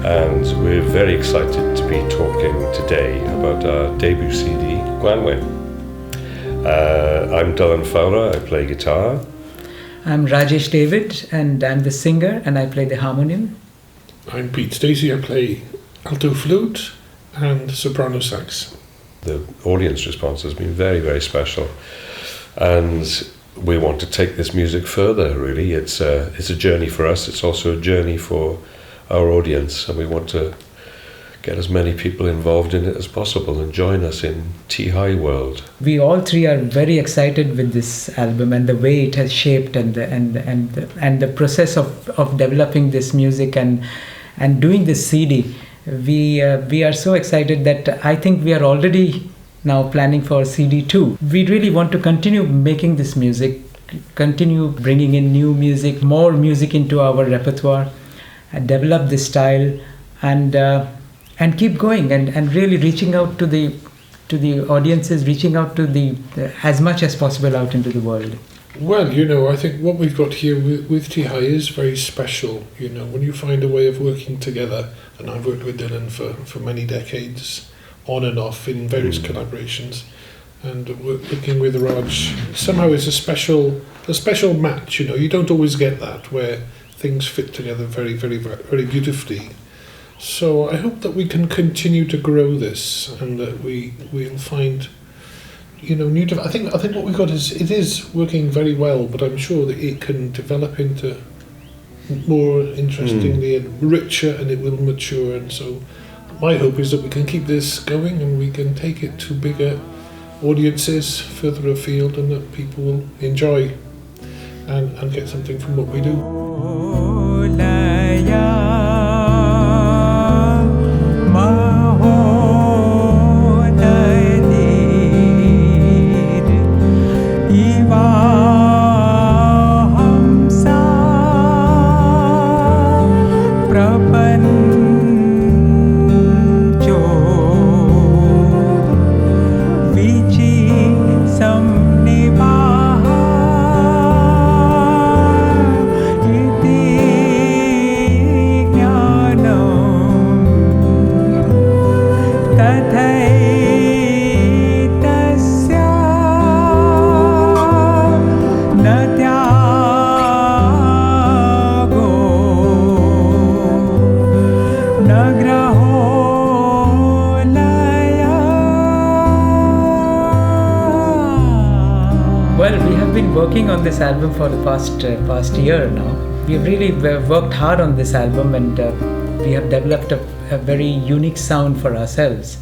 and we're very excited to be talking today about our debut CD, Gwanwyn. I'm Dylan Fowler, I play guitar. I'm Rajesh David, and I'm the singer, and I play the harmonium. I'm Stacey, I play alto flute and soprano sax. The audience response has been very, very special, and we want to take this music further, really. It's a journey for us, it's also a journey for our audience, and we want to get as many people involved in it as possible and join us in Tŷhai world. We all three are very excited with this album and the way it has shaped and the process of developing this music and doing this CD. We are so excited that I think we are already now planning for CD 2. We really want to continue making this music, continue bringing in new music, more music into our repertoire, and develop this style and keep going and really reaching out to the audiences, reaching out to the as much as possible out into the world. Well, I think what we've got here with Tŷhai is very special. When you find a way of working together, and I've worked with Dylan for many decades, on and off in various collaborations, and working with Raj, somehow it's a special match. You don't always get that where things fit together very, very, very beautifully. So I hope that we can continue to grow this, and that we'll find new. I think what we've got is it is working very well, but I'm sure that it can develop into more interestingly and richer, and it will mature. And so my hope is that we can keep this going and we can take it to bigger audiences further afield, and that people will enjoy and get something from what we do. Yeah. working on this album for the past year now. We've really worked hard on this album, and we have developed a very unique sound for ourselves.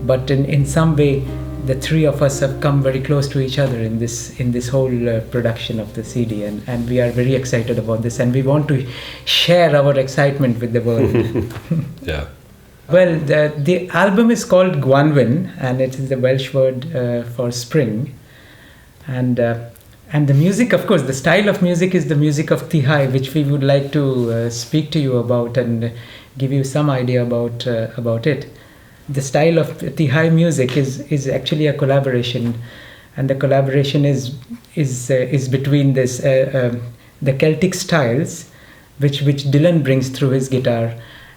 But in some way, the three of us have come very close to each other in this whole production of the CD, and we are very excited about this, and we want to share our excitement with the world. Yeah. Well, the album is called Gwanwyn, and it is the Welsh word for spring. And the music, of course, the style of music is the music of Tŷhai, which we would like to speak to you about and give you some idea about it. The style of Tŷhai music is actually a collaboration, and the collaboration is between this the Celtic styles, which Dylan brings through his guitar,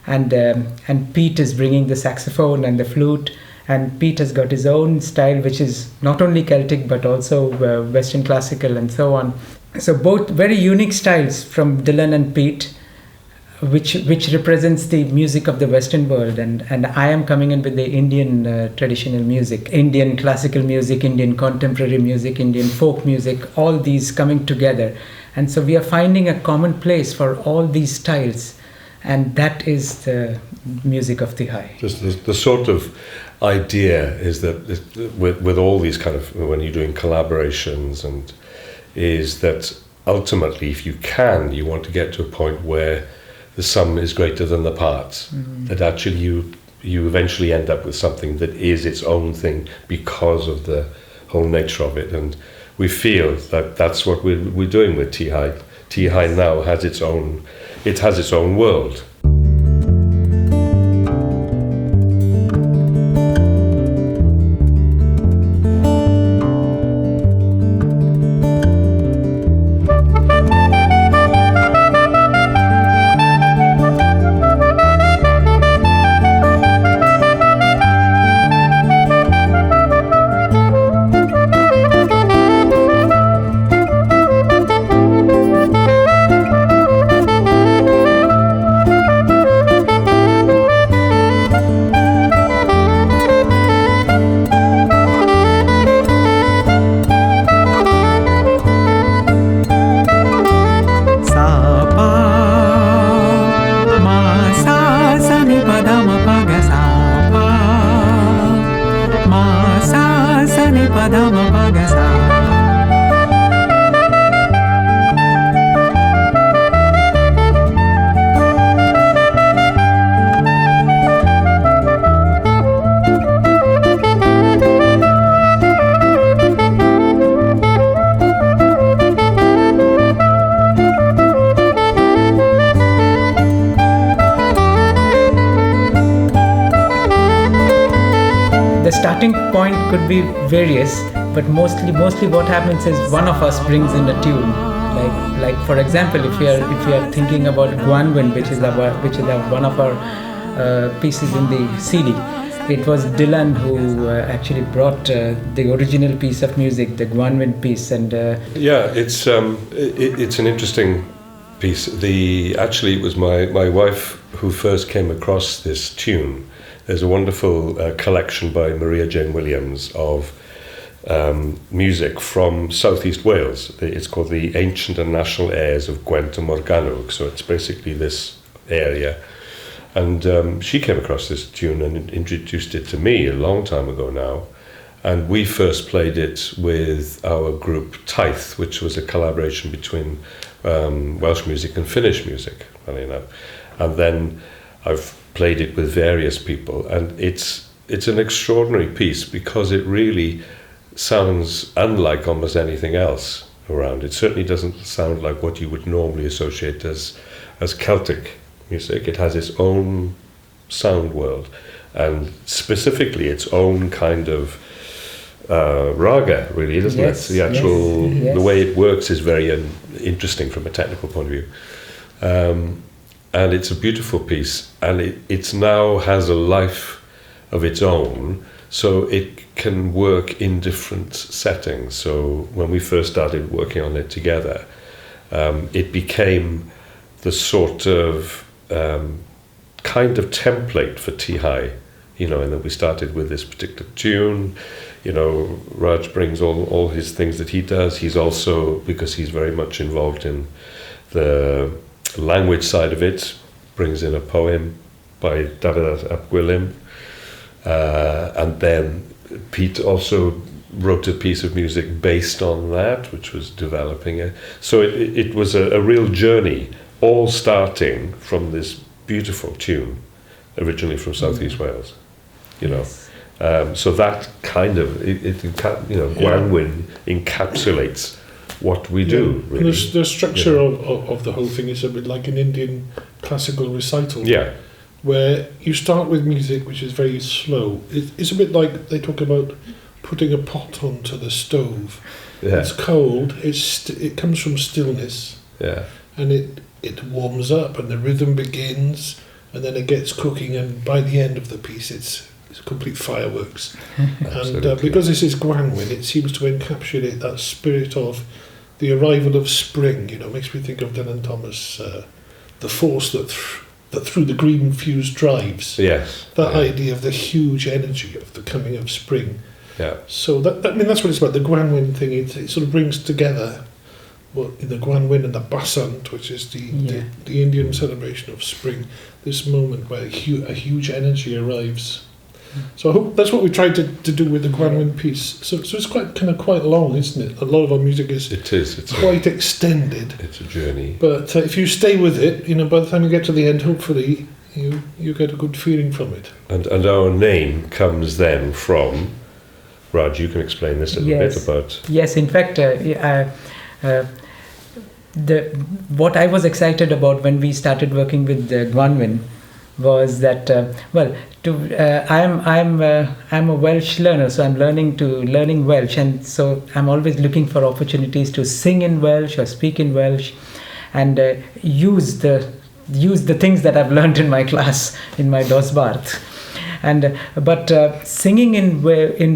and Pete is bringing the saxophone and the flute, and Pete has got his own style, which is not only Celtic but also Western classical and so on. So both very unique styles from Dylan and Pete, which represents the music of the Western world, and I am coming in with the Indian traditional music, Indian classical music, Indian contemporary music, Indian folk music, all these coming together. And so we are finding a common place for all these styles, and that is the music of Tŷhai. Just the sort of idea is that with all these kind of, when you're doing collaborations, and is that ultimately, if you want to get to a point where the sum is greater than the parts, that actually you eventually end up with something that is its own thing because of the whole nature of it. And we feel that that's what we're doing with Tŷhai. Tŷhai now has its own world. Starting point could be various, but mostly what happens is one of us brings in a tune. Like for example, if we are thinking about Gwanwyn, which is one of our pieces in the CD, it was Dylan who actually brought the original piece of music, the Gwanwyn piece, and it's an interesting piece. Actually, it was my wife who first came across this tune. There's a wonderful collection by Maria Jane Williams of music from southeast Wales. It's called the Ancient and National Airs of Gwent and Morgannwg, so it's basically this area. And she came across this tune and introduced it to me a long time ago now. And we first played it with our group Tŷhai, which was a collaboration between Welsh music and Finnish music, funny enough. And then I've played it with various people, and it's an extraordinary piece because it really sounds unlike almost anything else around. It certainly doesn't sound like what you would normally associate as Celtic music. It has its own sound world, and specifically its own kind of raga, really, doesn't it? The actual the way it works is very interesting from a technical point of view. And it's a beautiful piece, and it now has a life of its own, so it can work in different settings. So when we first started working on it together, it became the sort of kind of template for Tŷhai and then we started with this particular tune. Raj brings all his things that he does. He's also, because he's very much involved in the language side of it, brings in a poem by David ap Gwilym, and then Pete also wrote a piece of music based on that, which was developing it. So it was a real journey, all starting from this beautiful tune, originally from Southeast Wales, Yes. So that kind of, Gwanwyn encapsulates what we do, really. And the structure of the whole thing is a bit like an Indian classical recital. Yeah. Where you start with music which is very slow. It's a bit like they talk about putting a pot onto the stove. Yeah. It's cold, it comes from stillness, Yeah. and it warms up and the rhythm begins, and then it gets cooking, and by the end of the piece it's complete fireworks. And because this is Gwanwyn, it seems to encapsulate that spirit of the arrival of spring. It makes me think of Dylan Thomas, the force that through the green fused drives. Yes. That idea of the huge energy of the coming of spring. Yeah. So that's what it's about. The Gwanwyn thing. It sort of brings together, the Gwanwyn and the Basant, which is the Indian celebration of spring. This moment where a huge energy arrives. So I hope that's what we tried to do with the Gwanwyn piece. So it's quite long, isn't it? A lot of our music is. It is. It's quite extended. It's a journey. But if you stay with it, by the time you get to the end, hopefully you get a good feeling from it. And our name comes then from. Raj, you can explain this a little bit about. Yes, in fact, what I was excited about when we started working with Gwanwyn was that I'm a Welsh learner, so I'm learning Welsh, and so I'm always looking for opportunities to sing in Welsh or speak in Welsh, and use the things that I've learned in my class in my dosbarth. But singing in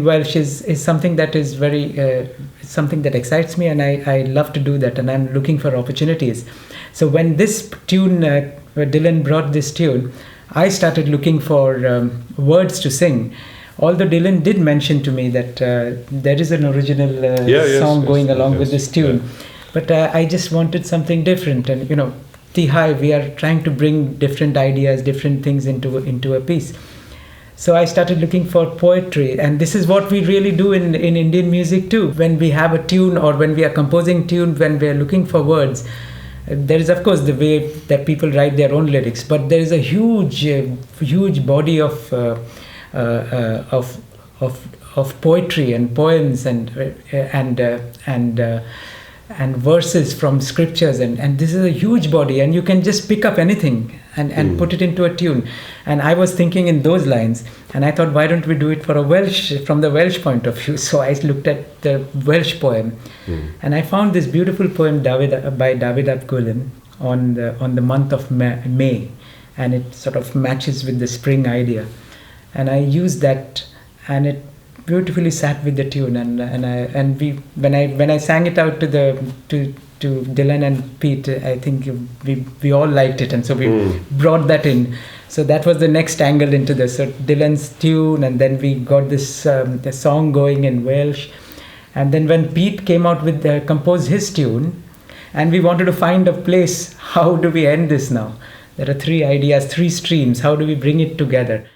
Welsh is something that is very something that excites me, and I love to do that, and I'm looking for opportunities. So when this tune, Dylan brought this tune, I started looking for words to sing. Although Dylan did mention to me that there is an original song going along with this tune, but I just wanted something different, and Tŷhai, we are trying to bring different ideas, different things into a piece. So I started looking for poetry, and this is what we really do in Indian music too. When we have a tune or when we are composing tune, when we are looking for words, there is of course the way that people write their own lyrics, but there is a huge body of poetry and poems and verses from scriptures, and this is a huge body, and you can just pick up anything and put it into a tune. And I was thinking in those lines, and I thought, why don't we do it from the Welsh point of view? So I looked at the Welsh poem, and I found this beautiful poem by David ap Gwilym on the month of May, and it sort of matches with the spring idea, and I used that, and it beautifully sat with the tune, and when I sang it out to Dylan and Pete, I think we all liked it, and so we brought that in. So that was the next angle into this. So Dylan's tune, and then we got this the song going in Welsh, and then when Pete came out with composed his tune, and we wanted to find a place. How do we end this now? There are 3 ideas, 3 streams. How do we bring it together?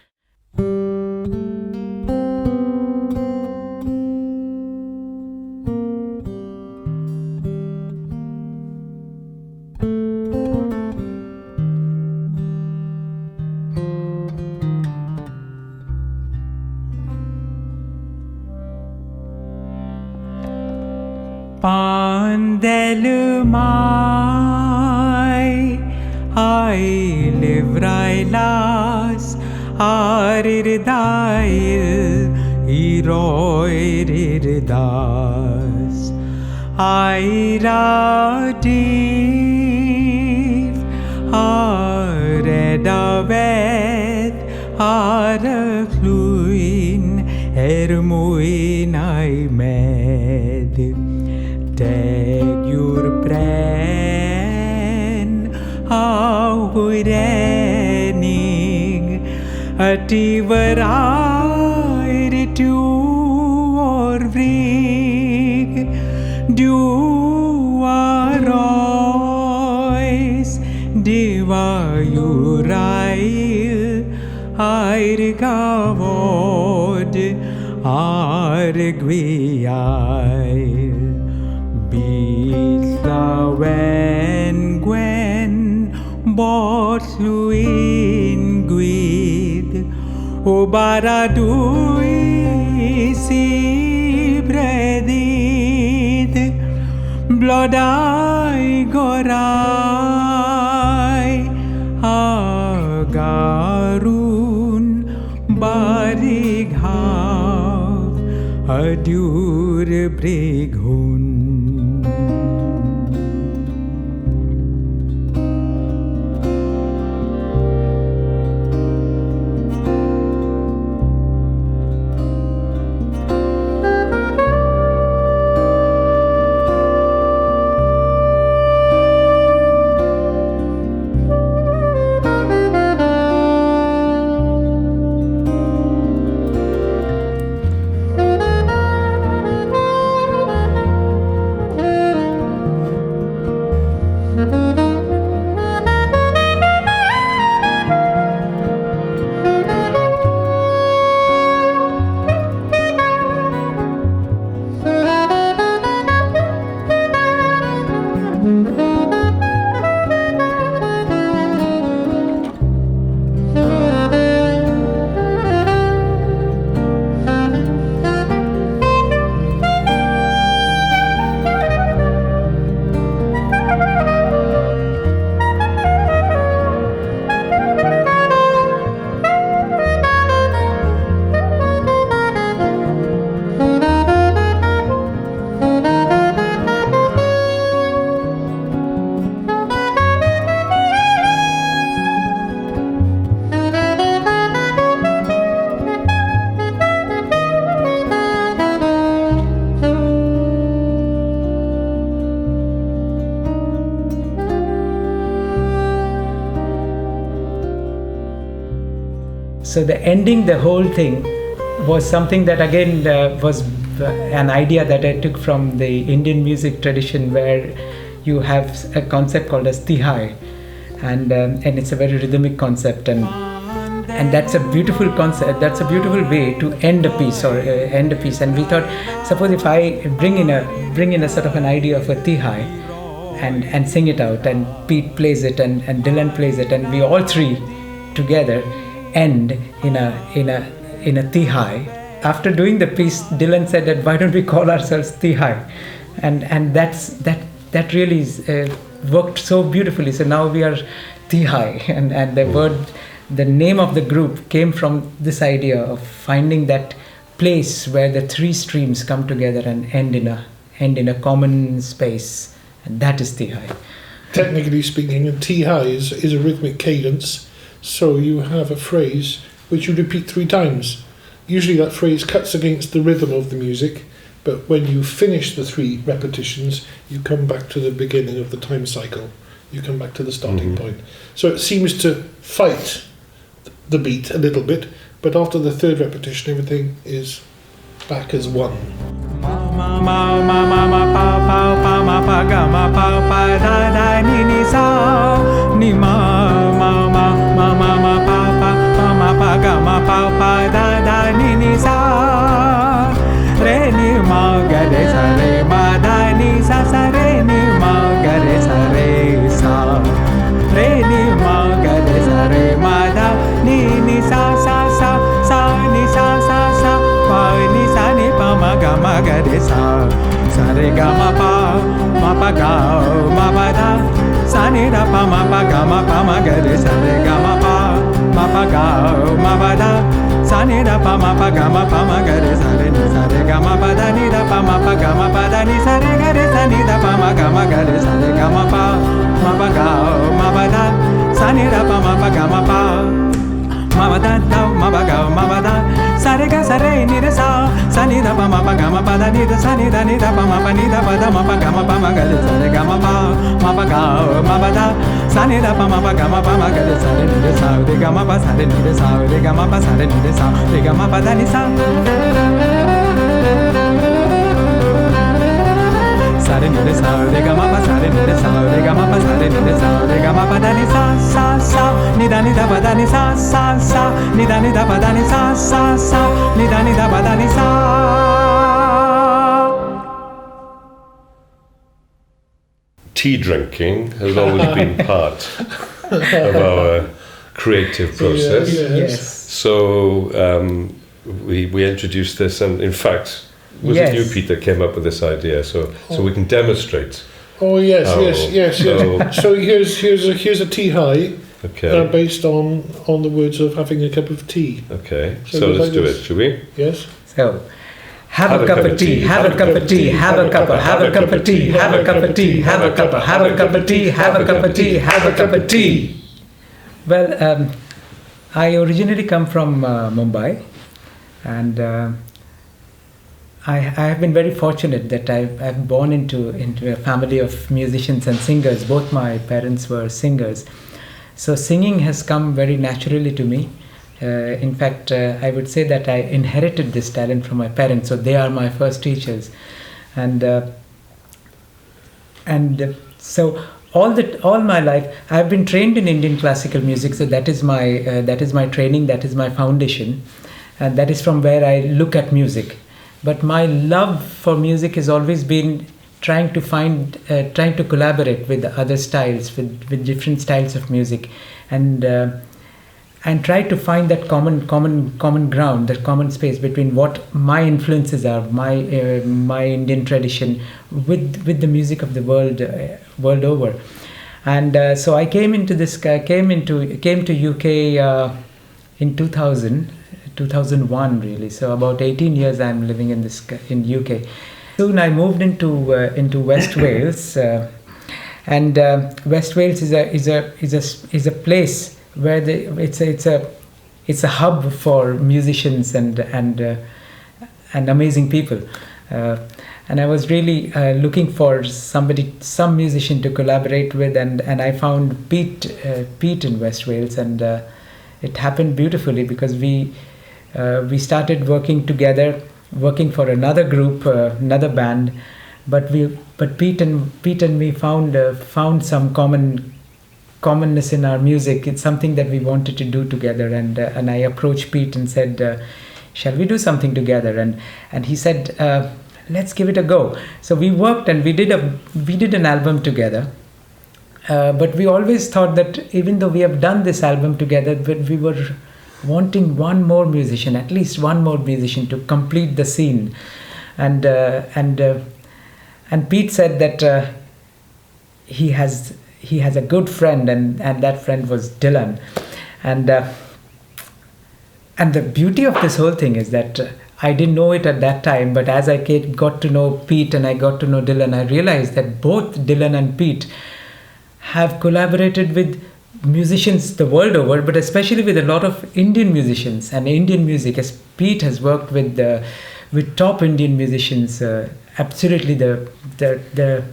Pandelumai I livrailas arirdail iroiridas airativ aredaved aracluin ermuin I med. Teg your bren, how rening, Ativarar du orvrig du arois diva jurail airgavod arguiail bitlawen gwen botluin guid o baradui si bredid blodai gorai agarun barighav adur brighun. So the ending the whole thing was something that again was an idea that I took from the Indian music tradition, where you have a concept called as Tŷhai, and it's a very rhythmic concept, and that's a beautiful concept. That's a beautiful way to end a piece And we thought, suppose if I bring in a sort of an idea of a Tŷhai and sing it out, and Pete plays it and Dylan plays it, and we all three together end in a Tŷhai. After doing the piece, Dylan said that why don't we call ourselves Tŷhai, and that really worked so beautifully. So now we are Tŷhai, and the name of the group came from this idea of finding that place where the three streams come together and end in a common space, and that is Tŷhai. Technically speaking, a Tŷhai is a rhythmic cadence. So you have a phrase which you repeat 3 times. Usually that phrase cuts against the rhythm of the music, but when you finish the 3 repetitions, you come back to the beginning of the time cycle. You come back to the starting point. So it seems to fight the beat a little bit, but after the 3rd repetition, everything is back as one. sa re ga sa re ni re sa sa ni da pa ma pa ga ma pa da ni da sa ni da pa ma pa ni da pa da ma pa ga re sa re ga ma pa ga ma pa da sa ni da pa ma pa ga re sa re ni re sa re ga ma pa sa re ni re sa re ga ma pa sa re ni re sa re ga ma pa da ni sa sa re ni re sa re ga ma pa sa re ni re sa re ga ma pa sa re ni re sa re ga ma pa da ni sa sa ni da pa da ni sa ni da pa da ni sa ni da pa da ni sa. Tea drinking has always been part of our creative process. Yes. So we introduced this, and in fact, was it you, Pete, that came up with this idea? So we can demonstrate. Oh yes. So here's a Tŷhai, Okay. based on the words of having a cup of tea. Okay. So So we'd let's like do this. it, shall we? Yes. So, have a cup of tea, have a cup of tea, have a cup of tea, have a cup of tea, have a cup of tea, have a cup of tea, have a cup of tea. Well, I originally come from Mumbai, and I have been very fortunate that I've born into a family of musicians and singers. Both my parents were singers, so singing has come very naturally to me. In fact, I would say that I inherited this talent from my parents, so they are my first teachers, and so all my life I've been trained in Indian classical music. So that is my training, that is my foundation, and that is from where I look at music. But my love for music has always been trying to collaborate with other styles, with different styles of music, and try to find that common ground, that common space between what my influences are, my Indian tradition, with the music of the world over. And so I came to UK in 2001 really. So about 18 years I'm living in UK. Soon I moved into West Wales, and West Wales is a place where it's a hub for musicians and amazing people, and I was really looking for some musician to collaborate with, and I found Pete in West Wales, and it happened beautifully because we started working together, working for another group, another band, but Pete and me found some commonness in our music. It's something that we wanted to do together, and I approached Pete and said, shall we do something together? And he said, let's give it a go. So we worked and we did an album together, but we always thought that even though we have done this album together, but we were wanting one more musician, at least one more musician to complete the scene, and Pete said that he has a good friend, and that friend was Dylan, and the beauty of this whole thing is that I didn't know it at that time, but as I got to know Pete and I got to know Dylan, I realized that both Dylan and Pete have collaborated with musicians the world over, but especially with a lot of Indian musicians and Indian music. As Pete has worked with top Indian musicians, absolutely the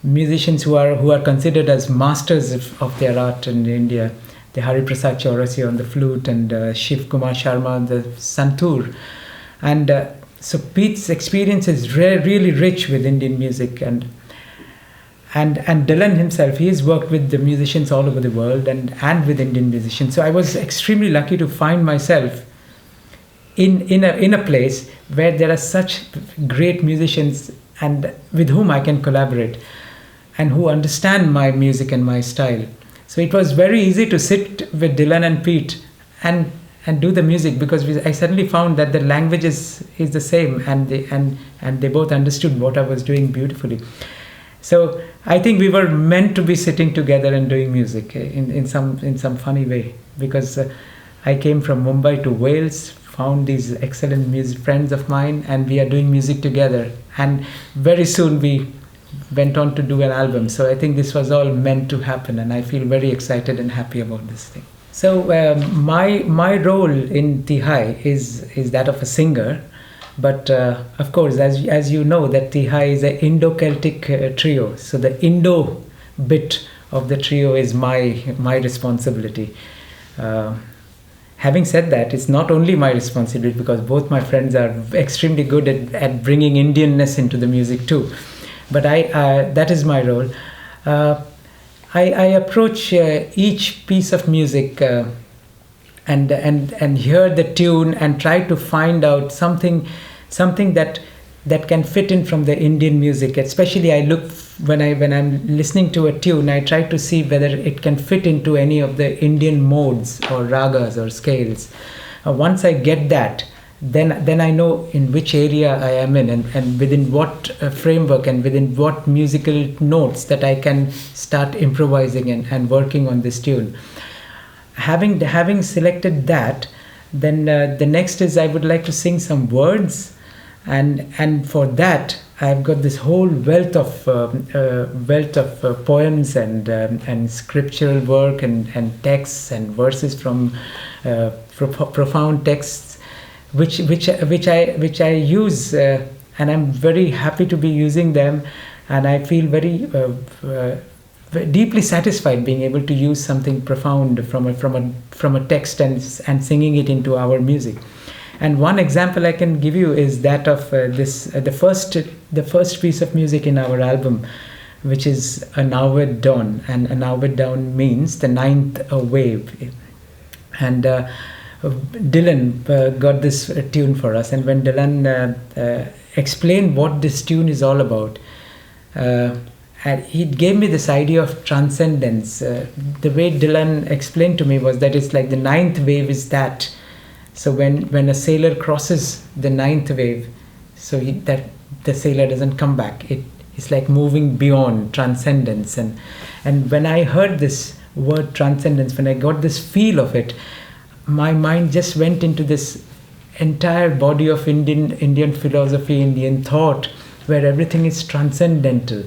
musicians who are considered as masters of their art in India. The Hari Prasad Chaurasi on the flute, and Shiv Kumar Sharma on the santoor. And so Pete's experience is really rich with Indian music, and Dylan himself, he has worked with the musicians all over the world and with Indian musicians. So I was extremely lucky to find myself in a place where there are such great musicians and with whom I can collaborate and who understand my music and my style. So it was very easy to sit with Dylan and Pete and do the music, because I suddenly found that the language is the same, and they both understood what I was doing beautifully. So I think we were meant to be sitting together and doing music in some funny way, because I came from Mumbai to Wales, found these excellent music friends of mine, and we are doing music together, and very soon we went on to do an album. So I think this was all meant to happen, and I feel very excited and happy about this thing. So my role in Tījai is that of a singer, but of course, as you know, that Tījai is an Indo-Celtic trio. So the Indo bit of the trio is my responsibility. Having said that, it's not only my responsibility, because both my friends are extremely good at bringing Indianness into the music too. But that is my role. I approach each piece of music and hear the tune and try to find out something that can fit in from the Indian music. Especially, I look when I'm listening to a tune, I try to see whether it can fit into any of the Indian modes or ragas or scales. Once I get that, then I know in which area I am in, and within what framework and within what musical notes that I can start improvising and working on this tune. Having selected that, then the next is I would like to sing some words, and for that I've got this whole wealth of poems and scriptural work and texts and verses from profound texts, which I use, and I'm very happy to be using them, and I feel very deeply satisfied being able to use something profound from a text and singing it into our music. And one example I can give you is that of the first piece of music in our album, which is a Nauwed Dawn, and a Nauwed Dawn means the ninth wave. And Dylan got this tune for us, and when Dylan explained what this tune is all about, and he gave me this idea of transcendence. The way Dylan explained to me was that it's like the ninth wave is that. So when a sailor crosses the ninth wave, so that the sailor doesn't come back. It's like moving beyond transcendence. And when I heard this word transcendence, when I got this feel of it, my mind just went into this entire body of Indian philosophy, Indian thought, where everything is transcendental.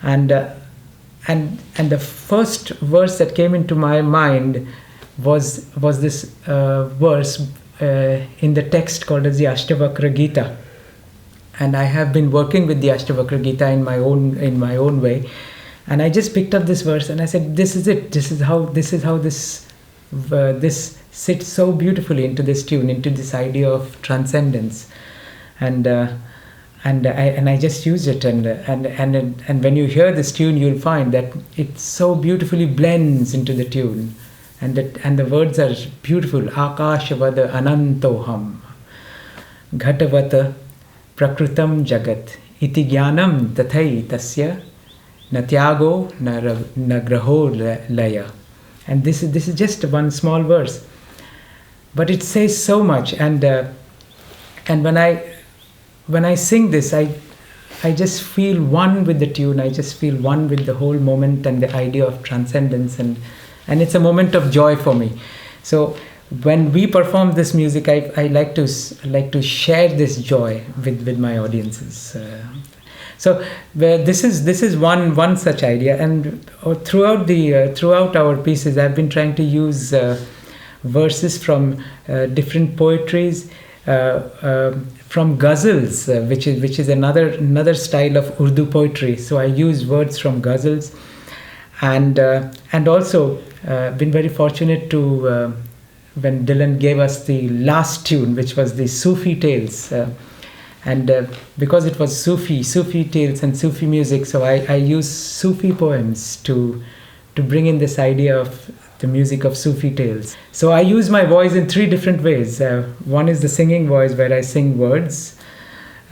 And the first verse that came into my mind was this verse in the text called as the Ashtavakra Gita. And I have been working with the Ashtavakra Gita in my own way. And I just picked up this verse and I said, this is it. This is how this sits so beautifully into this tune, into this idea of transcendence. And I just use it, and when you hear this tune, you'll find that it so beautifully blends into the tune, and the words are beautiful. Akashavada anantoham, ghatavata prakrutam jagat, iti jnanam tathai tasya, natyago nagraho laya. And this is just one small verse, but it says so much. And when I sing this, I just feel one with the tune. I just feel one with the whole moment and the idea of transcendence, and it's a moment of joy for me. So when we perform this music, I like to share this joy with my audiences. So this is one such idea, and throughout our pieces, I've been trying to use verses from different poetries. From ghazals, which is another style of Urdu poetry. So I use words from ghazals, and also been very fortunate to when Dylan gave us the last tune, which was the Sufi tales, and because it was Sufi tales and Sufi music, so I use Sufi poems to bring in this idea of the music of Sufi tales. So I use my voice in three different ways. One is the singing voice, where I sing words,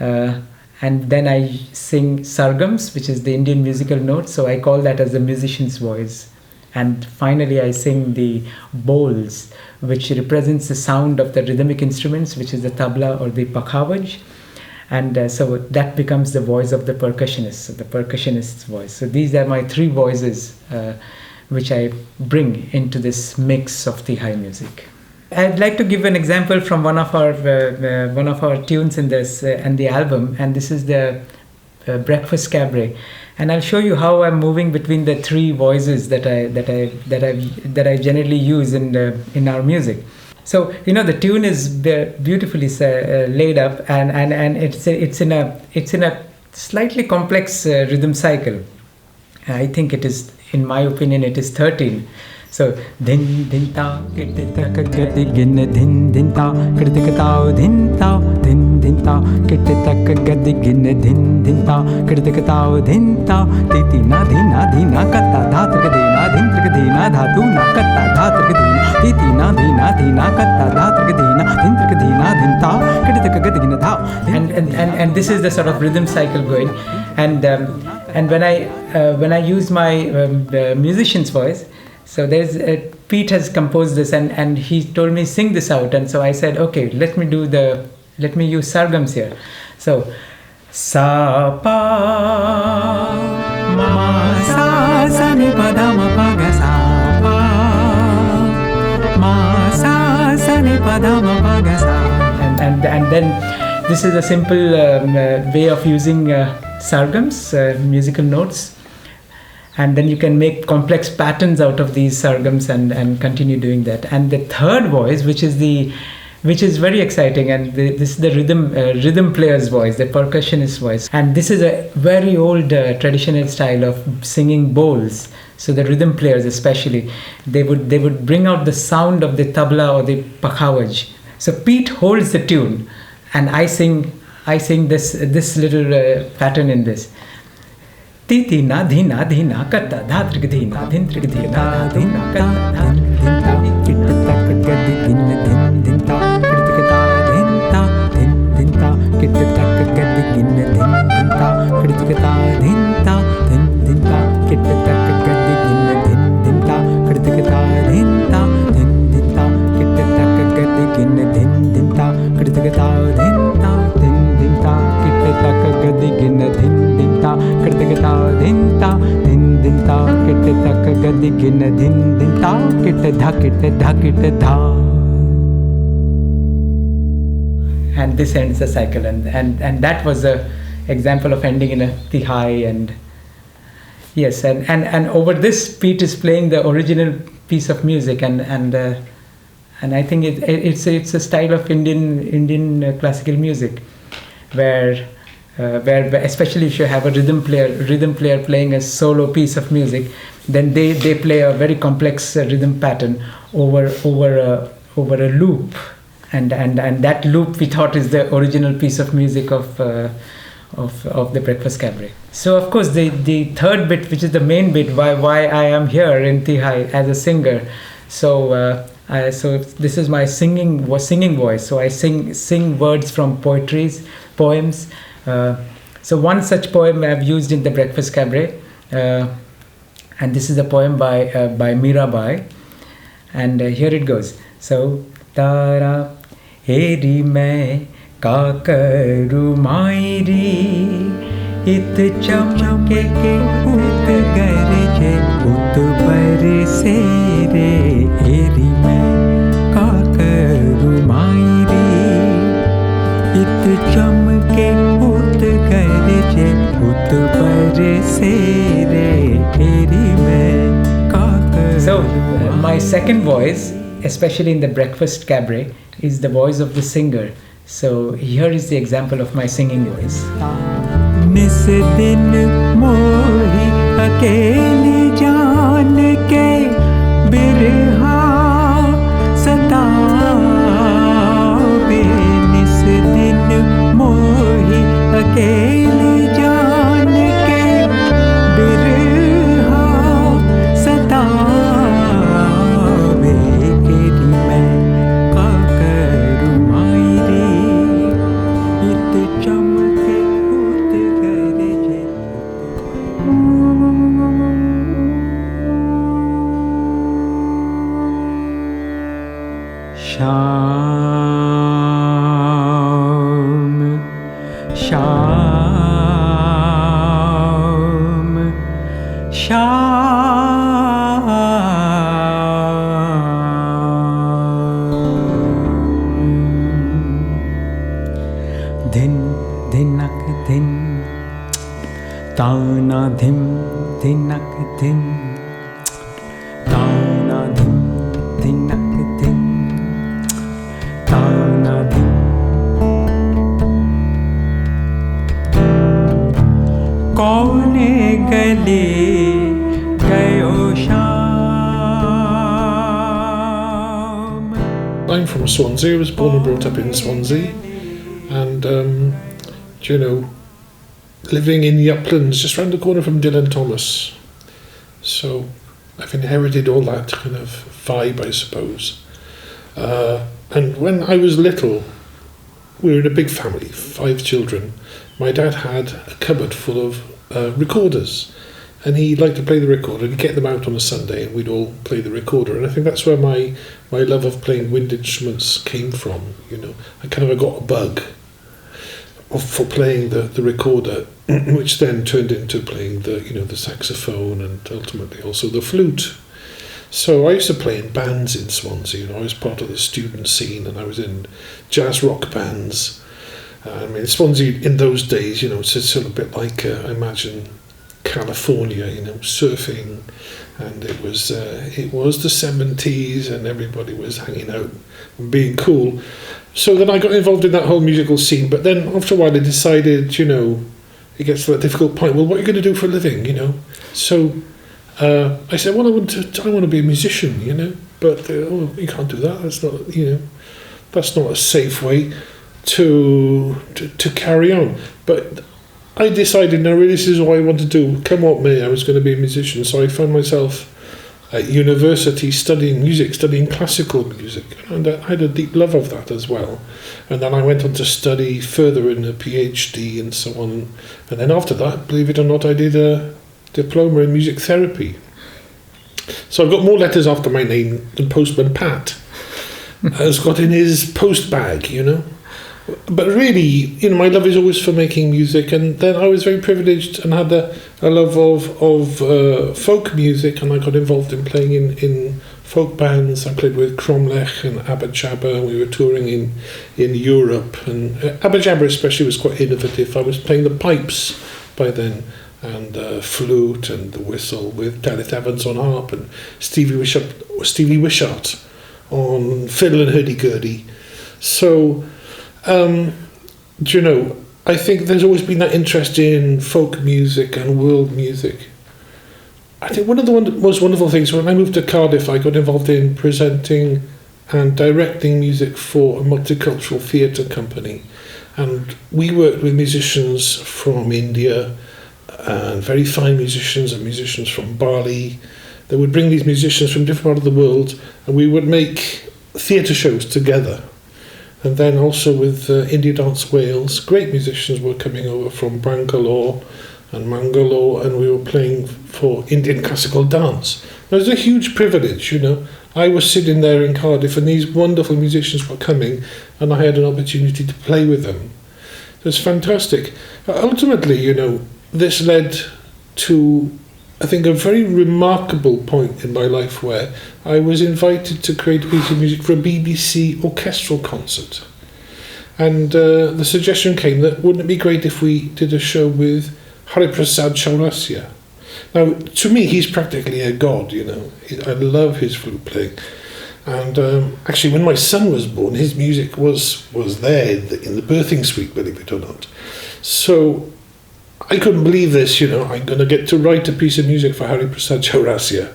and then I sing sargams, which is the Indian musical notes. So I call that as the musician's voice. And finally I sing the bowls, which represents the sound of the rhythmic instruments, which is the tabla or the pakhavaj. And so that becomes the voice of the percussionist, so the percussionist's voice. So these are my three voices which I bring into this mix of Tījai music. I'd like to give an example from one of our tunes in this and the album, and this is the breakfast cabaret, and I'll show you how I'm moving between the three voices that I generally use in our music. So the tune is beautifully laid up, and it's in a slightly complex rhythm cycle. I think it is, in my opinion, it is 13. So din din ta kitta ka gadi gin din din ta kritika ta din ta din din ta kitta ka gadi gin din din ta kritika ta din ta titi na dina katta dha trika dina din trika dina dhatu na katta dha trika dina titi na dina katta dha trika dina din trika dina din ta kritika ka gadi gin dha. And this is the sort of rhythm cycle going, and when I use my musician's voice. So Pete has composed this, and he told me sing this out, and so I said, okay, let me use sargams here. So sa pa ma sa ni pa da ma pa ga sa pa ma sa ni pa da ma pa ga sa. And then this is a simple way of using sargams, musical notes. And then you can make complex patterns out of these sargams and continue doing that. And the third voice, which is very exciting, and this is the rhythm player's voice, the percussionist voice. And this is a very old traditional style of singing bowls. So the rhythm players, especially, they would bring out the sound of the tabla or the pakhawaj. So Pete holds the tune, and I sing this little pattern in this. Titi na dhina katta dha trika dhina dhin trika dhina dhina katta dha kitta taka gadi gin din ta kritika ta din ta kitta taka gadi gin din ta kritika ta din ta kitta taka gadi gin ta kritika ta din ta kitta taka gadi gin din ta kritika ta din ta kitta taka gadi gin din ta kritika ta din ta kitta taka gadi gin din ta kitta kitta dha. And this ends the cycle, and that was a example of ending in a Tŷhai. And yes, and over this Pete is playing the original piece of music, and I think it's a style of Indian classical music where especially if you have a rhythm player playing a solo piece of music, then they play a very complex rhythm pattern over a loop, and that loop we thought is the original piece of music of the Breakfast Cabaret. So of course the third bit, which is the main bit, why I am here in Tŷhai as a singer. So this is my singing voice. So I sing words from poems. So one such poem I've used in the Breakfast Cabaret, and this is a poem by Mirabai, and here it goes. So Tara heri main ka karu mairi it chamke ke ut garje ut barse re heri main ka karu mairi it chamke ut garje ut barse re heri main ka karu. So my second voice, especially in the Breakfast Cabaret, is the voice of the singer. So here is the example of my singing voice. Nis din mohi akeli jaan ke birha sataave. Nis din mohi akeli jaan ke birha sataave. Keri main ka karu mairi it chamke ut garje. Tana dhim dhinak dhim, tana dhim dhinak dhim, tana dhim. Kaune gale gayo sham. I'm from Swansea. I was born and brought up in Swansea, and you know, living in the uplands just round the corner from Dylan Thomas. So I've inherited all that kind of vibe, I suppose. And when I was little, we were in a big family, 5 children. My dad had a cupboard full of recorders, and he liked to play the recorder. He'd get them out on a Sunday, and we'd all play the recorder. And I think that's where my love of playing wind instruments came from. You know, I kind of got a bug for playing the recorder, which then turned into playing the saxophone and ultimately also the flute. So I used to play in bands in Swansea. I was part of the student scene, and I was in jazz rock bands. I mean, Swansea in those days, it's sort of a bit like I imagine California, surfing, and it was the 70s, and everybody was hanging out and being cool. So then I got involved in that whole musical scene, but then after a while I decided, it gets to that difficult point. Well, what are you going to do for a living, So I said, well, I want to be a musician, but you can't do that. That's not, that's not a safe way to carry on. But I decided, no, really, this is what I want to do. Come what may, I was going to be a musician. So I found myself at university studying music, studying classical music, and I had a deep love of that as well. And then I went on to study further in a PhD and so on. And then after that, believe it or not, I did a diploma in music therapy. So I've got more letters after my name than Postman Pat has got in his post bag, But really, my love is always for making music, and then I was very privileged and had a love of folk music, and I got involved in playing in folk bands. I played with Cromlech and Abba Jabba, and we were touring in Europe, and Abba Jabba especially was quite innovative. I was playing the pipes by then, and flute and the whistle with Daleth Evans on harp, and Stevie Wishart on fiddle and hurdy-gurdy. So I think there's always been that interest in folk music and world music. I think one of the most wonderful things, when I moved to Cardiff, I got involved in presenting and directing music for a multicultural theatre company. And we worked with musicians from India, and very fine musicians, and musicians from Bali. They would bring these musicians from different parts of the world, and we would make theatre shows together. And then also with India Dance Wales, great musicians were coming over from Bangalore and Mangalore, and we were playing for Indian classical dance. It was a huge privilege, I was sitting there in Cardiff, and these wonderful musicians were coming, and I had an opportunity to play with them. It was fantastic. Ultimately, this led to, I think, a very remarkable point in my life where I was invited to create a piece of music for a BBC orchestral concert. And the suggestion came that wouldn't it be great if we did a show with Hariprasad Chaurasia. Now, to me, he's practically a god, I love his flute playing. And actually, when my son was born, his music was there in the birthing suite, believe it or not. So I couldn't believe this, I'm going to get to write a piece of music for Hariprasad Chaurasia.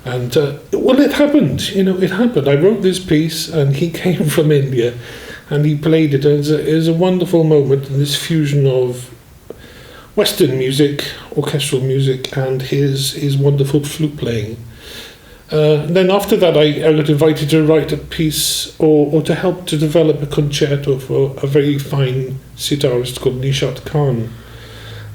And, it happened, it happened. I wrote this piece, and he came from India, and he played it. It was a wonderful moment in this fusion of Western music, orchestral music, and his wonderful flute playing. Then after that, I got invited to write a piece or to help to develop a concerto for a very fine sitarist called Nishat Khan.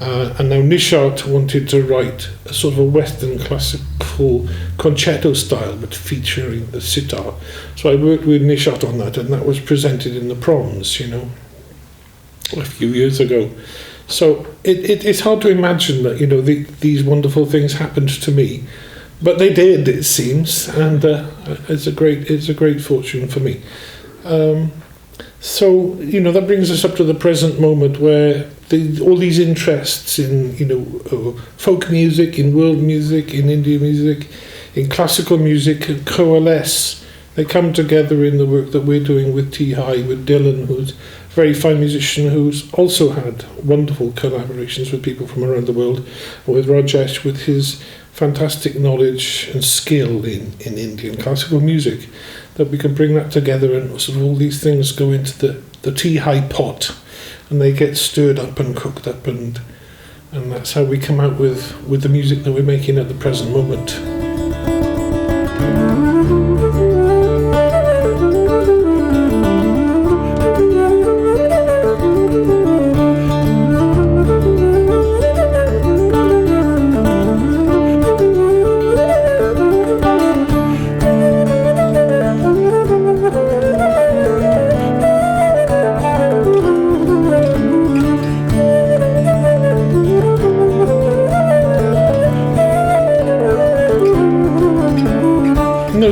And now Nishat wanted to write a sort of a Western classical concerto style, but featuring the sitar. So I worked with Nishat on that, and that was presented in the Proms, a few years ago. So it's hard to imagine that, these wonderful things happened to me, but they did, it seems, and it's a great fortune for me. So, that brings us up to the present moment where all these interests in, folk music, in world music, in Indian music, in classical music coalesce. They come together in the work that we're doing with Tŷhai, with Dylan, who's a very fine musician who's also had wonderful collaborations with people from around the world, and with Rajesh with his fantastic knowledge and skill in Indian classical music, that we can bring that together and sort of all these things go into the Tŷhai pot and they get stirred up and cooked up and that's how we come out with the music that we're making at the present moment.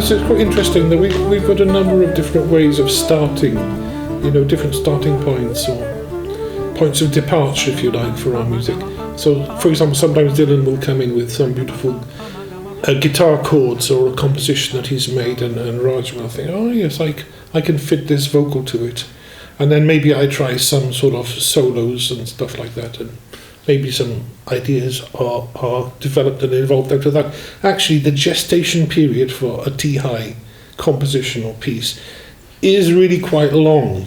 So it's quite interesting that we've got a number of different ways of starting, different starting points or points of departure, if you like, for our music. So, for example, sometimes Dylan will come in with some beautiful guitar chords or a composition that he's made, and Raj will think, oh yes, I can fit this vocal to it. And then maybe I try some sort of solos and stuff like that, and maybe some ideas are developed and evolved out of that. Actually, the gestation period for a Tŷhai composition or piece is really quite long,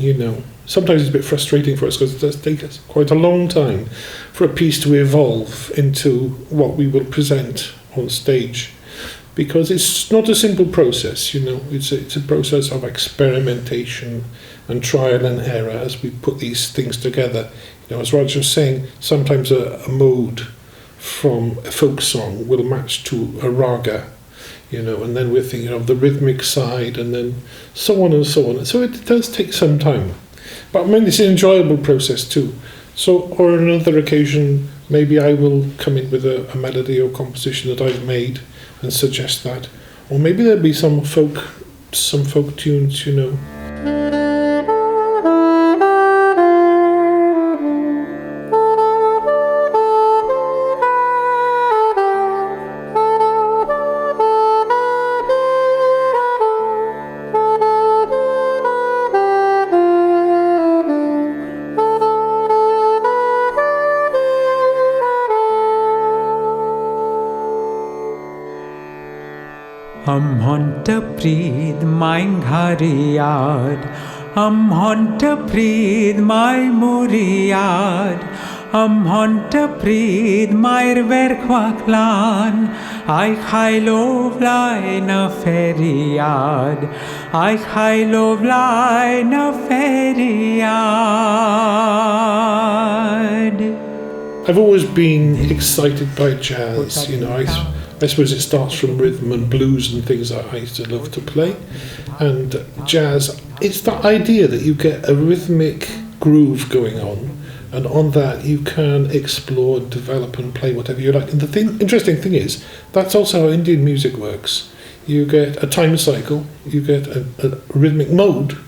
Sometimes it's a bit frustrating for us because it does take us quite a long time for a piece to evolve into what we will present on stage. Because it's not a simple process, it's a process of experimentation and trial and error as we put these things together. As Raj was saying, sometimes a mode from a folk song will match to a raga, and then we're thinking of the rhythmic side and then so on and so on. So it does take some time. But I mean, it's an enjoyable process too. So, or on another occasion, maybe I will come in with a melody or composition that I've made and suggest that. Or maybe there'll be some folk tunes, Honta Preed mein Ghariad, Honta Preed my Muriad, Honta Preed my Verkwaklan, I Hailo Vlay na Feriad, I Hailo Vlay na Feriad. I've always been excited by jazz, I suppose it starts from rhythm and blues and things that I used to love to play. And jazz, it's that idea that you get a rhythmic groove going on, and on that you can explore, develop and play whatever you like. And the interesting thing is, that's also how Indian music works. You get a time cycle, you get a rhythmic mode,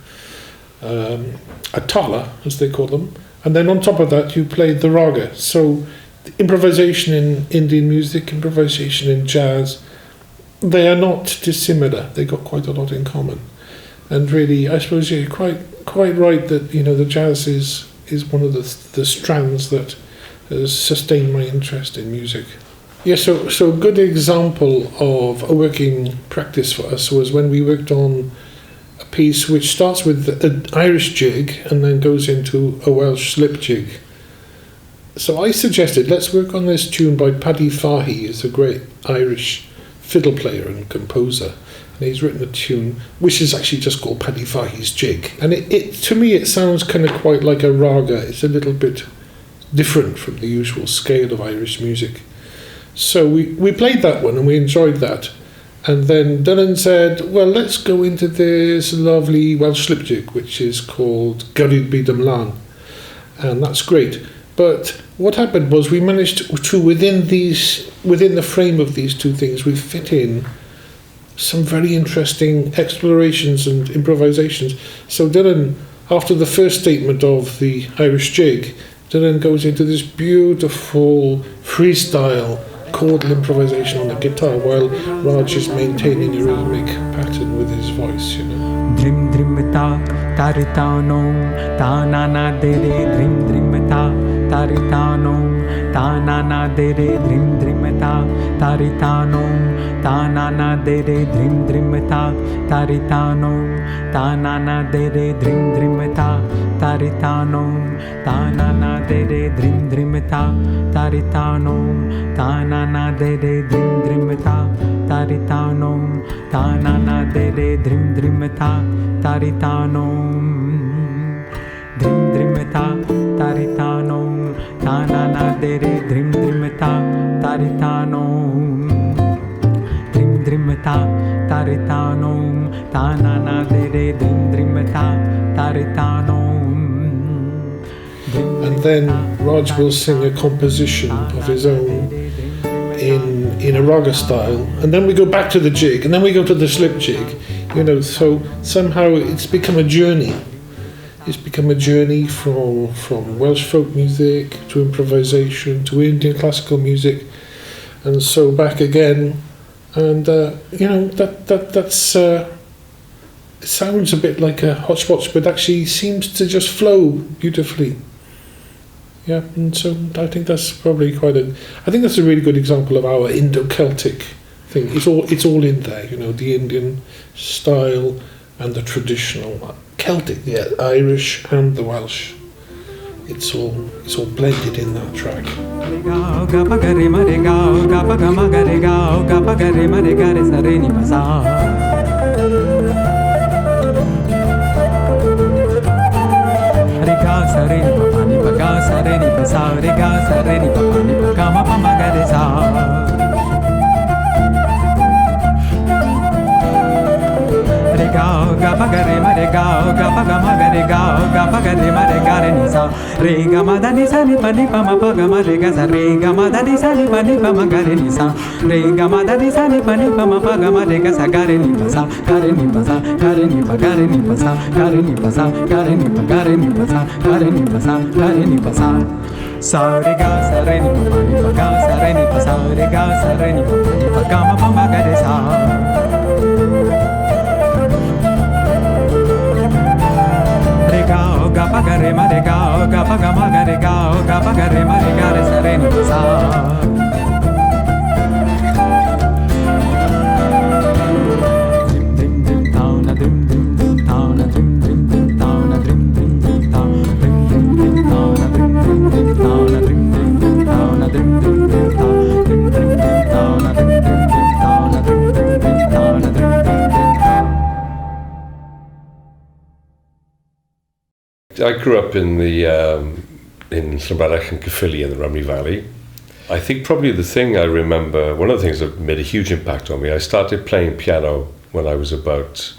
a tala as they call them, and then on top of that you play the raga. So improvisation in Indian music, improvisation in jazz, they are not dissimilar. They got quite a lot in common. And really, I suppose you're quite right that the jazz is one of the strands that has sustained my interest in music. Yeah, so a good example of a working practice for us was when we worked on a piece which starts with an Irish jig and then goes into a Welsh slip jig. So I suggested, let's work on this tune by Paddy Fahey, who's a great Irish fiddle player and composer. And he's written a tune which is actually just called Paddy Fahey's Jig. And it to me, it sounds kind of quite like a raga. It's a little bit different from the usual scale of Irish music. So we played that one and we enjoyed that. And then Dylan said, well, let's go into this lovely Welsh slip jig, which is called Gyrrid Byd Ymlan. And that's great. But what happened was we managed to, within the frame of these two things, we fit in some very interesting explorations and improvisations. So Dylan after the first statement of the Irish jig, Dylan goes into this beautiful freestyle chordal improvisation on the guitar while Raj is maintaining a rhythmic pattern with his voice, you know. Drim drim ta taritano ta na na de re drim drim ta taritano ta na na de re drim drim ta taritano ta na na de re drim drim ta taritano ta na na de re drim drim ta taritano ta na na de re drim drim ta taritano ta na na de re drim drim ta taritano ta na na de re drim drim ta taritano drim drim ta taritano ta na na de re drim drim ta taritano drim drim ta taritano ta na na de re drim drim ta taritano. And then Raj will sing a composition of his own in a raga style, and then we go back to the jig, and then we go to the slip jig, you know. So somehow it's become a journey. It's become a journey from Welsh folk music to improvisation to Indian classical music, and so back again. And you know, that's it sounds a bit like a hodgepodge, but actually seems to just flow beautifully. Yeah, and so I think that's probably I think that's a really good example of our Indo-Celtic thing. It's all in there, you know, the Indian style and the traditional Celtic, the Irish and the Welsh. It's all blended in that track. Sa re ga sa re ni pa ni pa ga sa re ni pa sa re ga sa re ni pa ni pa ga ma pa ma ga re sa re ga o ga pa ga re ma re ga o ga pa ga ma ga re ga o ga pa ga re ma re ga re sa re ni pa sa dim dim ta na dim dim dim ta na dim dim dim ta na dim dim dim ta dim dim dim ta na dim dim dim ta na dim dim dim ta na dim dim dim ta dim dim dim ta na dim dim dim ta na dim dim dim ta na dim dim dim ta. I grew up in Llanbradach and Caerphilly in the Rhymney Valley. I think probably the thing I remember, one of the things that made a huge impact on me, I started playing piano when I was about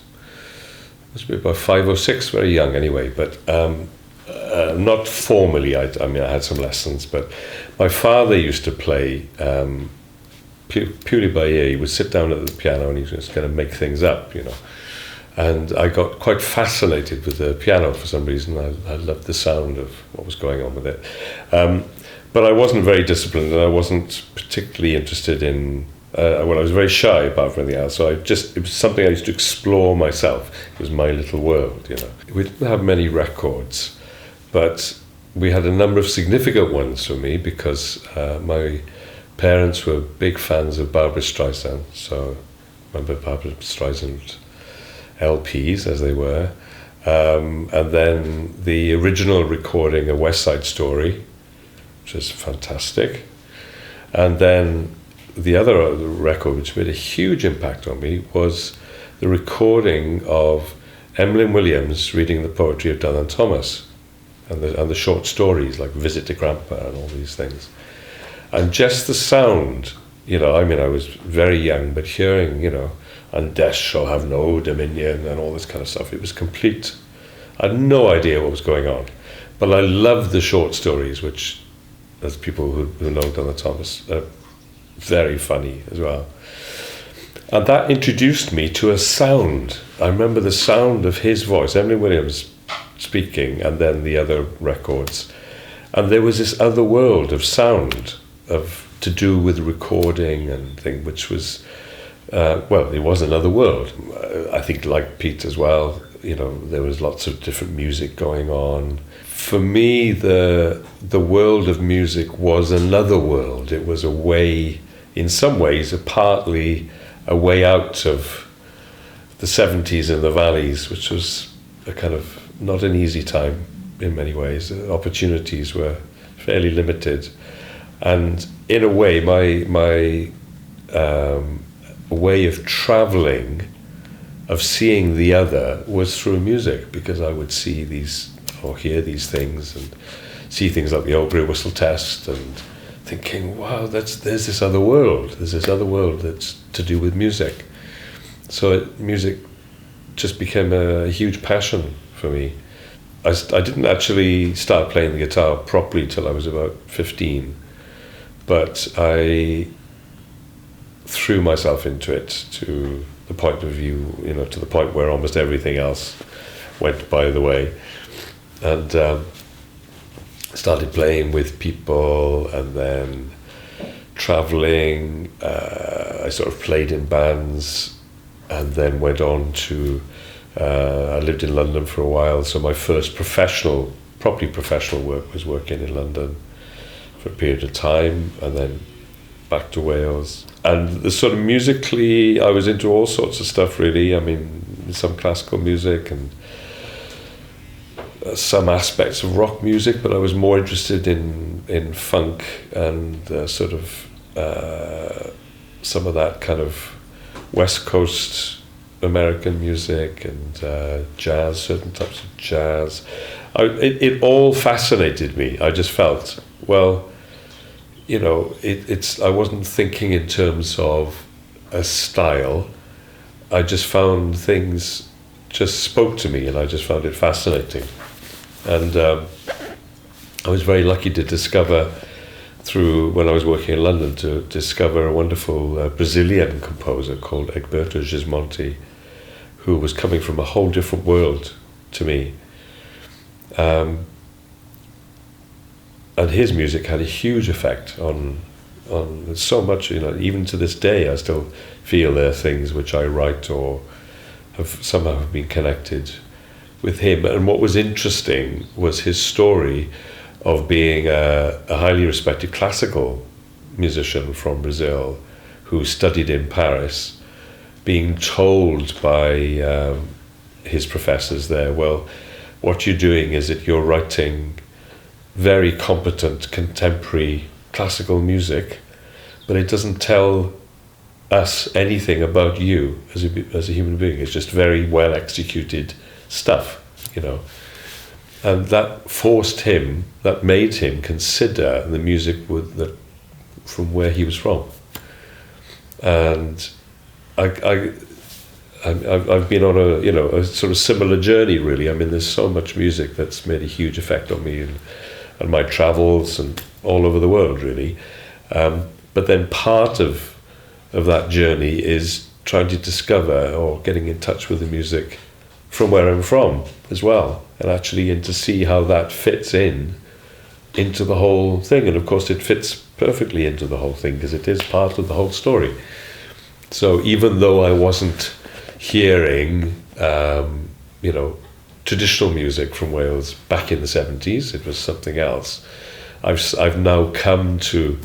5 or 6, very young anyway, but not formally. I had some lessons, but my father used to play purely by ear. He would sit down at the piano and he was just going to make things up, you know. And I got quite fascinated with the piano for some reason. I loved the sound of what was going on with it. But I wasn't very disciplined, and I wasn't particularly interested in, I was very shy about everything else. So it was something I used to explore myself. It was my little world, you know. We didn't have many records, but we had a number of significant ones for me because my parents were big fans of Barbra Streisand. So I remember Barbra Streisand LPs, as they were, and then the original recording of West Side Story, which is fantastic, and then the other record which made a huge impact on me was the recording of Emlyn Williams reading the poetry of Dylan Thomas and the short stories like Visit to Grandpa and all these things, and just the sound, you know, I mean, I was very young, but hearing, you know, and death shall have no dominion and all this kind of stuff. It was complete. I had no idea what was going on. But I loved the short stories, which, as people who know Dylan Thomas, are very funny as well. And that introduced me to a sound. I remember the sound of his voice. Emily Williams speaking, and then the other records. And there was this other world of sound, to do with recording and thing, which was, it was another world. I think, like Pete as well, there was lots of different music going on. For me, the world of music was another world. It was a way, in some ways, partly a way out of the 70s in the valleys, which was a kind of not an easy time in many ways. Opportunities were fairly limited. And in a way, my way of traveling, of seeing the other, was through music, because I would see these or hear these things and see things like the Old Whistle Test, and thinking, wow, there's this other world. There's this other world that's to do with music. So music just became a huge passion for me. I didn't actually start playing the guitar properly till I was about 15, but I threw myself into it to the point of view, to the point where almost everything else went by the way, and started playing with people, and then traveling. I sort of played in bands, and then went on to I lived in London for a while, so my first properly professional work was working in London for a period of time, and then back to Wales. And the sort of musically, I was into all sorts of stuff really. I mean, some classical music and some aspects of rock music, but I was more interested in funk and sort of some of that kind of West Coast American music and jazz, certain types of jazz. It all fascinated me. I just felt, well, I wasn't thinking in terms of a style. I just found things just spoke to me, and I just found it fascinating. And I was very lucky to discover, when I was working in London, to discover a wonderful Brazilian composer called Egberto Gismonti, who was coming from a whole different world to me. And his music had a huge effect on so much, even to this day I still feel there are things which I write or have somehow been connected with him. And what was interesting was his story of being a highly respected classical musician from Brazil who studied in Paris, being told by his professors there, well, what you're doing is that you're writing very competent contemporary classical music, but it doesn't tell us anything about you as a human being. It's just very well executed stuff, And that made him consider the music from where he was from. And I've been on a sort of similar journey, really. I mean, there's so much music that's made a huge effect on me and my travels and all over the world, really. But then part of that journey is trying to discover or getting in touch with the music from where I'm from as well, and to see how that fits into the whole thing. And of course it fits perfectly into the whole thing because it is part of the whole story. So even though I wasn't hearing traditional music from Wales back in the 70s, it was something else. I've now come to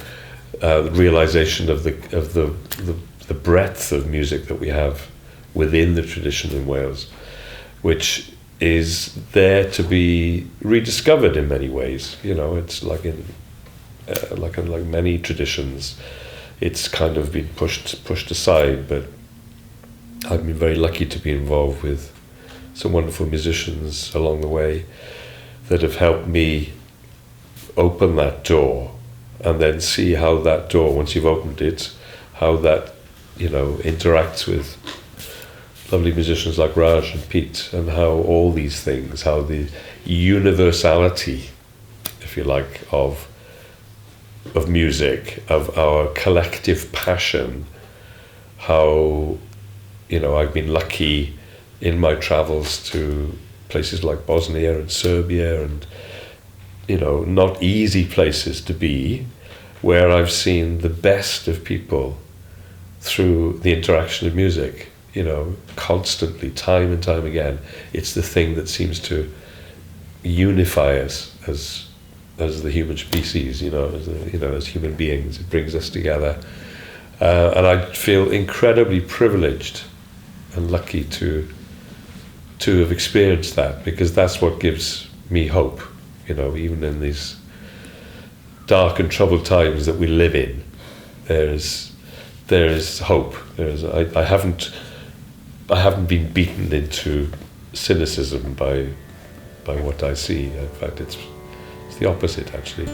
the realization of the breadth of music that we have within the tradition in Wales, which is there to be rediscovered in many ways. It's like in many traditions, it's kind of been pushed aside. But I've been very lucky to be involved with some wonderful musicians along the way that have helped me open that door, and then see how that door, once you've opened it, how that interacts with lovely musicians like Raj and Pete, and how all these things, how the universality, if you like, of music, of our collective passion, how I've been lucky in my travels to places like Bosnia and Serbia and, not easy places to be, where I've seen the best of people through the interaction of music, constantly, time and time again. It's the thing that seems to unify us as the human species, as human beings. It brings us together. And I feel incredibly privileged and lucky to have experienced that, because that's what gives me hope, even in these dark and troubled times that we live in. There is hope. I haven't been beaten into cynicism by what I see. In fact, it's the opposite, actually.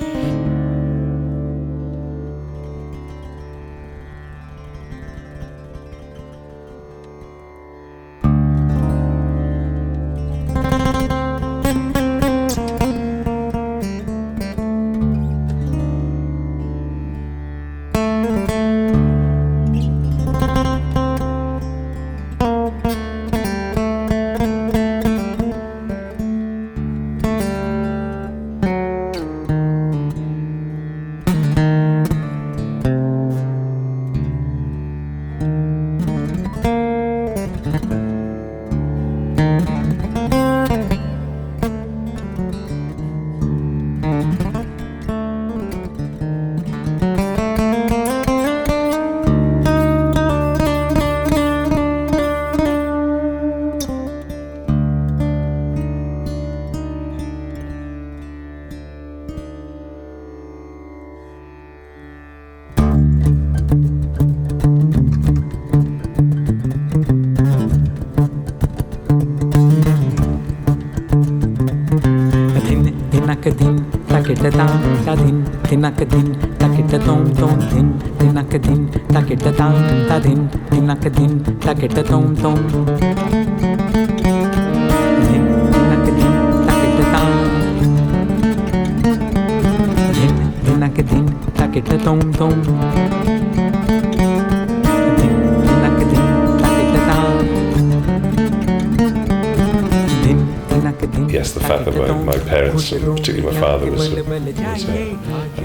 Yes, the fact that my parents, and particularly my father, was an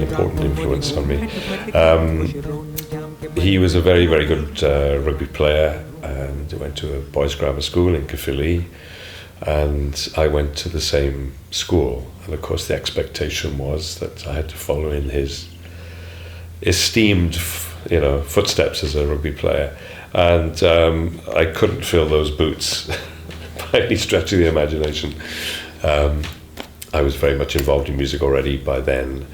important influence on me. He was a very, very good rugby player, and went to a boys' grammar school in Caerphilly, and I went to the same school. And of course, the expectation was that I had to follow in his esteemed, footsteps as a rugby player, and I couldn't fill those boots by any stretch of the imagination. I was very much involved in music already by then,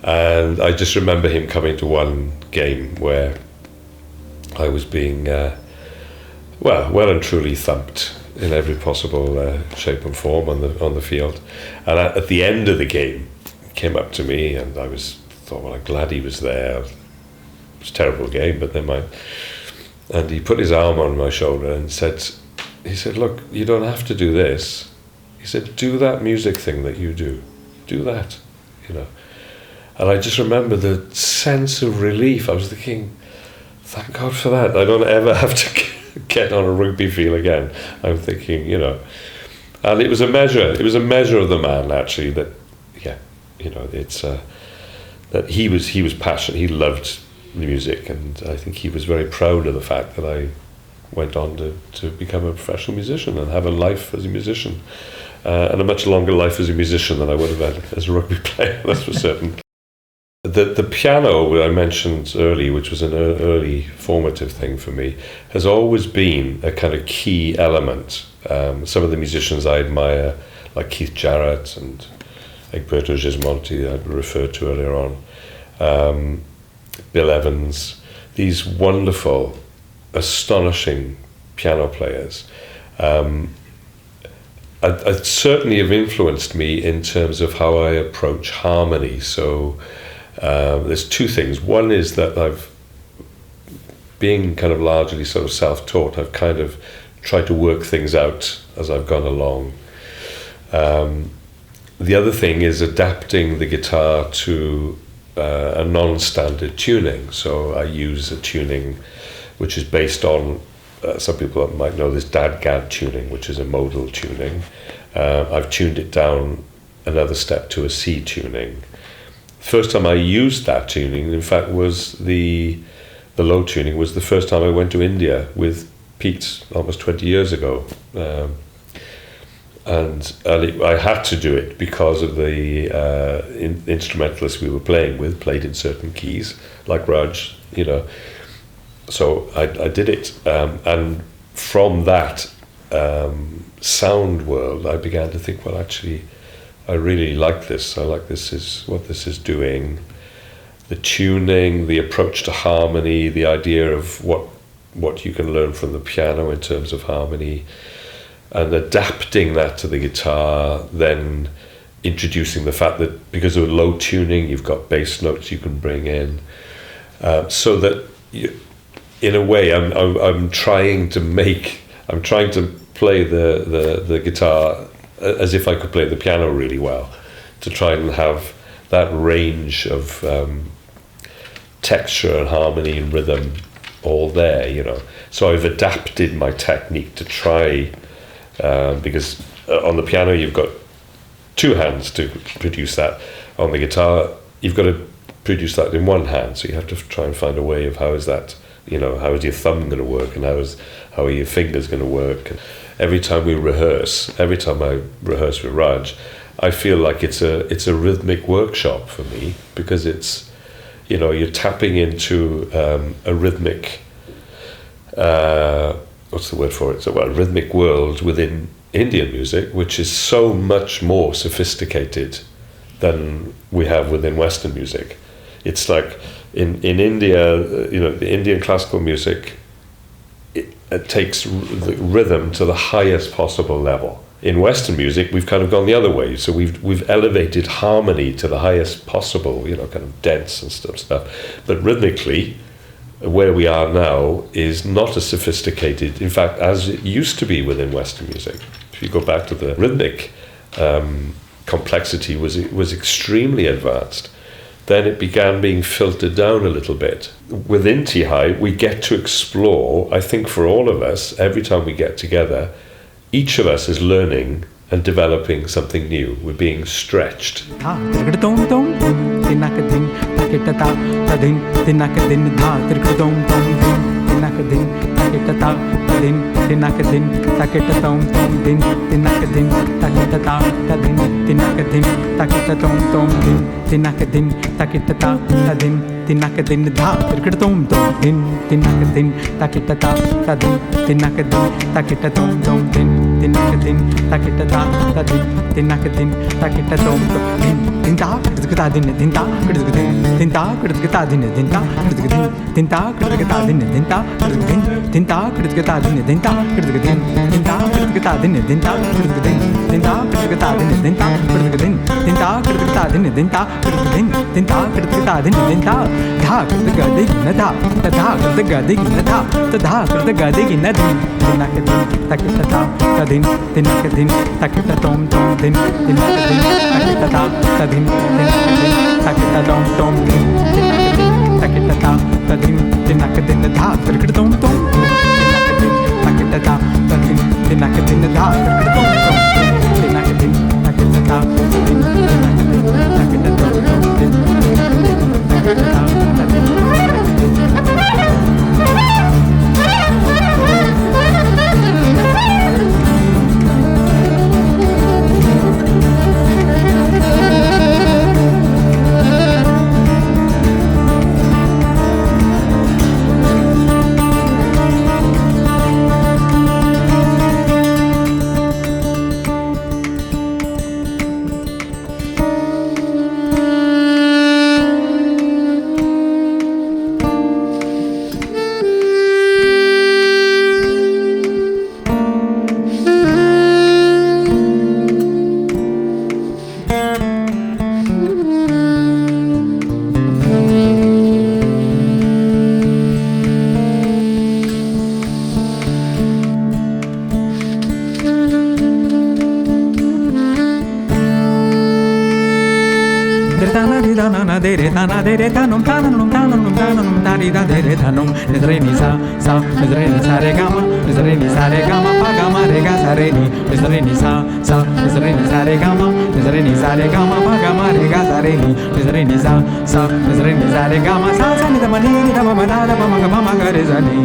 and I just remember him coming to one game where I was being well and truly thumped in every possible shape and form on the field. And at the end of the game, he came up to me, and I thought, well, I'm glad he was there. It was a terrible game, but never mind. And he put his arm on my shoulder and he said, look, you don't have to do this. He said, do that music thing that you do. Do that, And I just remember the sense of relief. I was thinking, thank God for that. I don't ever have to get on a rugby field again. I'm thinking, and it was a measure. It was a measure of the man, actually, that, it's that he was passionate. He loved the music, and I think he was very proud of the fact that I went on to become a professional musician and have a life as a musician, and a much longer life as a musician than I would have had as a rugby player, that's for certain. The piano I mentioned early, which was an early formative thing for me, has always been a kind of key element. Some of the musicians I admire, like Keith Jarrett and Egberto Gismonti, I referred to earlier on, Bill Evans, these wonderful, astonishing piano players, certainly have influenced me in terms of how I approach harmony. So there's two things. One is that being kind of largely sort of self-taught, I've kind of tried to work things out as I've gone along. The other thing is adapting the guitar to a non-standard tuning. So I use a tuning which is based on, some people might know this dad-gad tuning, which is a modal tuning. I've tuned it down another step to a C tuning. First time I used that tuning, in fact, was the low tuning was the first time I went to India with Pete almost 20 years ago. And I had to do it because of the instrumentalists we were playing with played in certain keys, like Raj, you know. So I did it, and from that sound world, I began to think, well, actually, I really like this. I like this is what this is doing. The tuning, the approach to harmony, the idea of what you can learn from the piano in terms of harmony, and adapting that to the guitar, then introducing the fact that because of low tuning, you've got bass notes you can bring in, so that in a way, I'm trying to play the guitar as if I could play the piano really well, to try and have that range of texture and harmony and rhythm all there, you know. So I've adapted my technique to try, because on the piano you've got two hands to produce that. On the guitar you've got to produce that in one hand, so you have to try and find a way of how is that, you know, how is your thumb going to work, and how are your fingers going to work. And every time I rehearse with Raj, I feel like it's a rhythmic workshop for me, because it's, you know, you're tapping into a rhythmic, what's the word for it? So, well, a rhythmic world within Indian music, which is so much more sophisticated than we have within Western music. It's like in India, you know, the Indian classical music, it takes the rhythm to the highest possible level. In Western music, we've kind of gone the other way. So we've elevated harmony to the highest possible, you know, kind of dense and stuff. But rhythmically, where we are now is not as sophisticated, in fact, as it used to be within Western music. If you go back to the rhythmic complexity was extremely advanced. Then it began being filtered down a little bit. Within Tŷhai, we get to explore, I think for all of us, every time we get together, each of us is learning and developing something new. We're being stretched. Dana di dana na de re dana de re tanum tanum tanum tanum da di da de re tanum ni re ni sa ni re gama ni re gama pa gama re ga sa re ni ni sa ni re gama ni re gama pa gama re ga sa re ni sa ni re gama sa ni da ma ni da ma da ma ga ma ga re za ni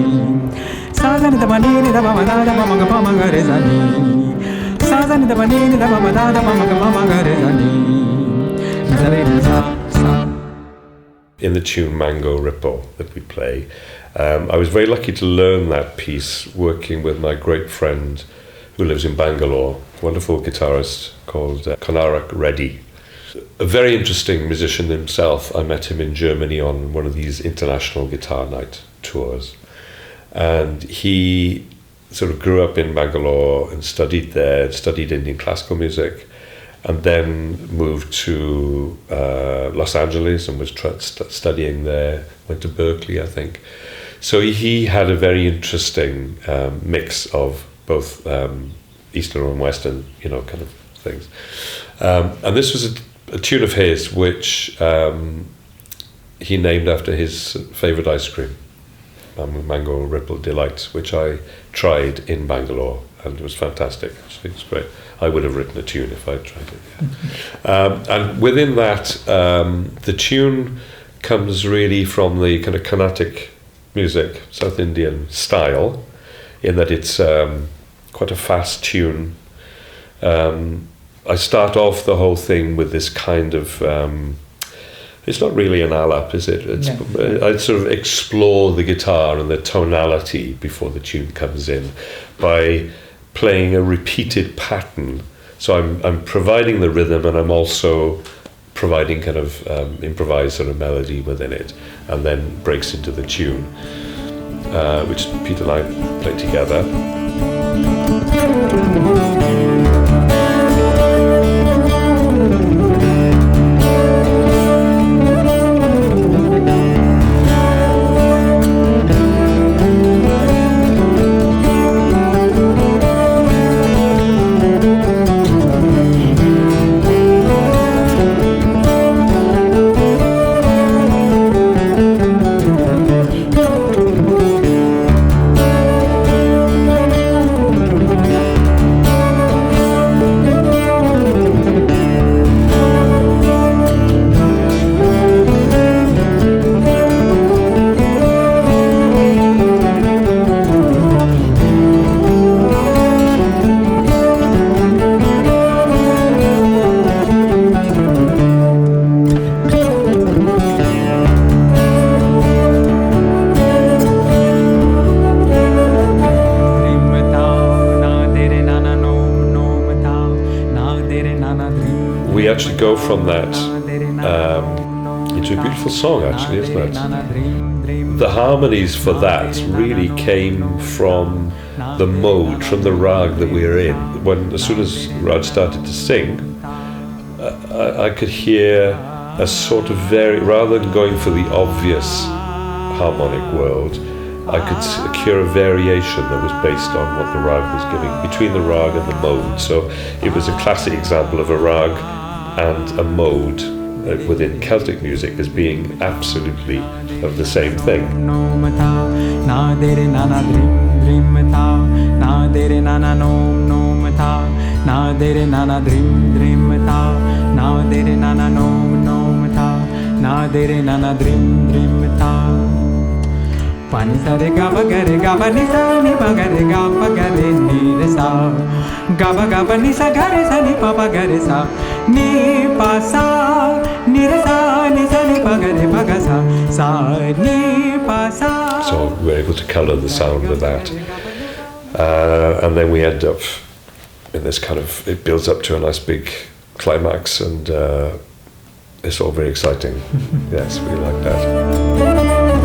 sa ni da ma ni da ma da ma ga ma ga re za ni sa ni da ma ni da ma da ma ga ma ga re za ni. In the tune Mango Ripple that we play, I was very lucky to learn that piece working with my great friend who lives in Bangalore, a wonderful guitarist called Konarak Reddy. A very interesting musician himself. I met him in Germany on one of these international guitar night tours. And he sort of grew up in Bangalore and studied there, studied Indian classical music, and then moved to Los Angeles and was studying there, went to Berkeley, I think. So he had a very interesting mix of both Eastern and Western, kind of things. And this was a tune of his which he named after his favourite ice cream, Mango Ripple Delight, which I tried in Bangalore, and it was fantastic. Actually, it was great. I would have written a tune if I'd tried it. Yeah. And within that, the tune comes really from the kind of Carnatic music, South Indian style, in that it's quite a fast tune. I start off the whole thing with this kind of, it's not really an alap, is it? I sort of explore the guitar and the tonality before the tune comes in by playing a repeated pattern. So I'm providing the rhythm, and I'm also providing kind of improvised sort of melody within it, and then breaks into the tune, which Peter and I play together. We actually go from that into a beautiful song, actually, isn't it? The harmonies for that really came from the mode, from the rag that we were in. As soon as Raj started to sing, I could hear a sort of rather than going for the obvious harmonic world, I could hear a variation that was based on what the rag was giving, between the rag and the mode. So it was a classic example of a rag and a mode within Celtic music as being absolutely of the same thing. Pani sa re ga ba ni sa ni ba ga re ni re sa ga ba ni sa ga re sa ni pa ba ga re sa ni pa sa ni re sa ni sa ni pa ga sa ni pa sa. So we're able to colour the sound with that, and then we end up in this kind of, it builds up to a nice big climax, and it's all very exciting. Yes, we like that.